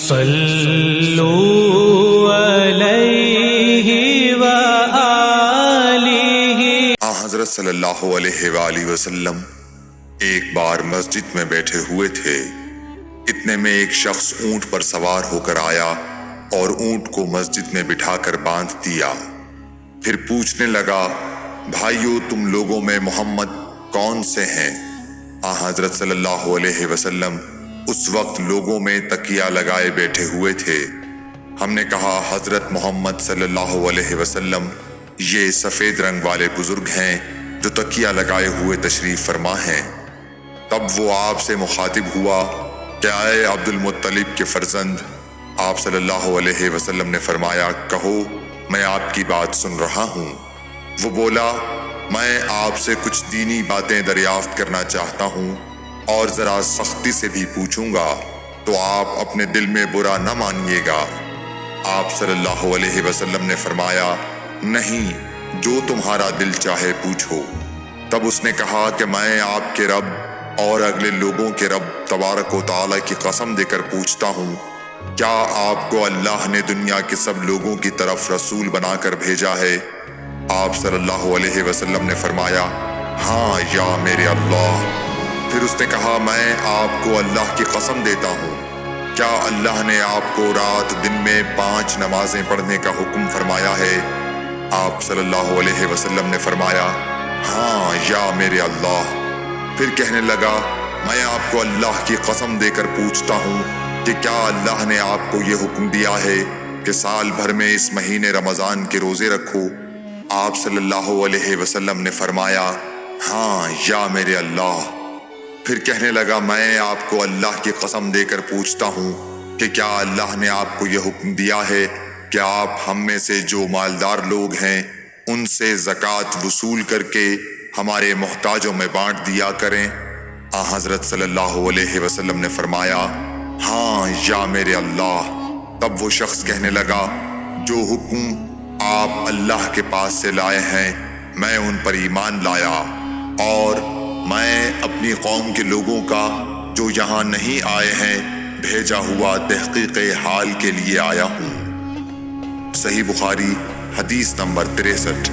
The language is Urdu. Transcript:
صلو علیہ وآلہ۔ حضرت صلی اللہ علیہ وآلہ وسلم ایک بار مسجد میں بیٹھے ہوئے تھے، اتنے میں ایک شخص اونٹ پر سوار ہو کر آیا اور اونٹ کو مسجد میں بٹھا کر باندھ دیا۔ پھر پوچھنے لگا، بھائیو تم لوگوں میں محمد کون سے ہیں؟ حضرت صلی اللہ علیہ وسلم اس وقت لوگوں میں تکیہ لگائے بیٹھے ہوئے تھے۔ ہم نے کہا، حضرت محمد صلی اللہ علیہ وسلم یہ سفید رنگ والے بزرگ ہیں جو تکیہ لگائے ہوئے تشریف فرما ہیں۔ تب وہ آپ سے مخاطب ہوا کہ اے عبد المطلب کے فرزند، آپ صلی اللہ علیہ وسلم نے فرمایا، کہو میں آپ کی بات سن رہا ہوں۔ وہ بولا، میں آپ سے کچھ دینی باتیں دریافت کرنا چاہتا ہوں اور ذرا سختی سے بھی پوچھوں گا تو آپ اپنے دل میں برا نہ مانیے گا۔ آپ صلی اللہ علیہ وسلم نے فرمایا، نہیں، جو تمہارا دل چاہے پوچھو۔ تب اس نے کہا کہ میں آپ کے رب اور اگلے لوگوں کے رب تبارک و تعالیٰ کی قسم دے کر پوچھتا ہوں، کیا آپ کو اللہ نے دنیا کے سب لوگوں کی طرف رسول بنا کر بھیجا ہے؟ آپ صلی اللہ علیہ وسلم نے فرمایا، ہاں یا میرے اللہ۔ پھر اس نے کہا، میں آپ کو اللہ کی قسم دیتا ہوں، کیا اللہ نے آپ کو رات دن میں 5 نمازیں پڑھنے کا حکم فرمایا ہے؟ آپ صلی اللہ علیہ وسلم نے فرمایا، ہاں یا میرے اللہ۔ پھر کہنے لگا، میں آپ کو اللہ کی قسم دے کر پوچھتا ہوں کہ کیا اللہ نے آپ کو یہ حکم دیا ہے کہ سال بھر میں اس مہینے رمضان کے روزے رکھو؟ آپ صلی اللہ علیہ وسلم نے فرمایا، ہاں یا میرے اللہ۔ پھر کہنے لگا، میں آپ کو اللہ کی قسم دے کر پوچھتا ہوں کہ کیا اللہ نے آپ کو یہ حکم دیا ہے کہ آپ ہم میں سے جو مالدار لوگ ہیں ان سے زکوٰۃ وصول کر کے ہمارے محتاجوں میں بانٹ دیا کریں؟ حضرت صلی اللہ علیہ وسلم نے فرمایا، ہاں یا میرے اللہ۔ تب وہ شخص کہنے لگا، جو حکم آپ اللہ کے پاس سے لائے ہیں میں ان پر ایمان لایا، اور میں اپنی قوم کے لوگوں کا جو یہاں نہیں آئے ہیں بھیجا ہوا تحقیق حال کے لیے آیا ہوں۔ صحیح بخاری حدیث نمبر 63۔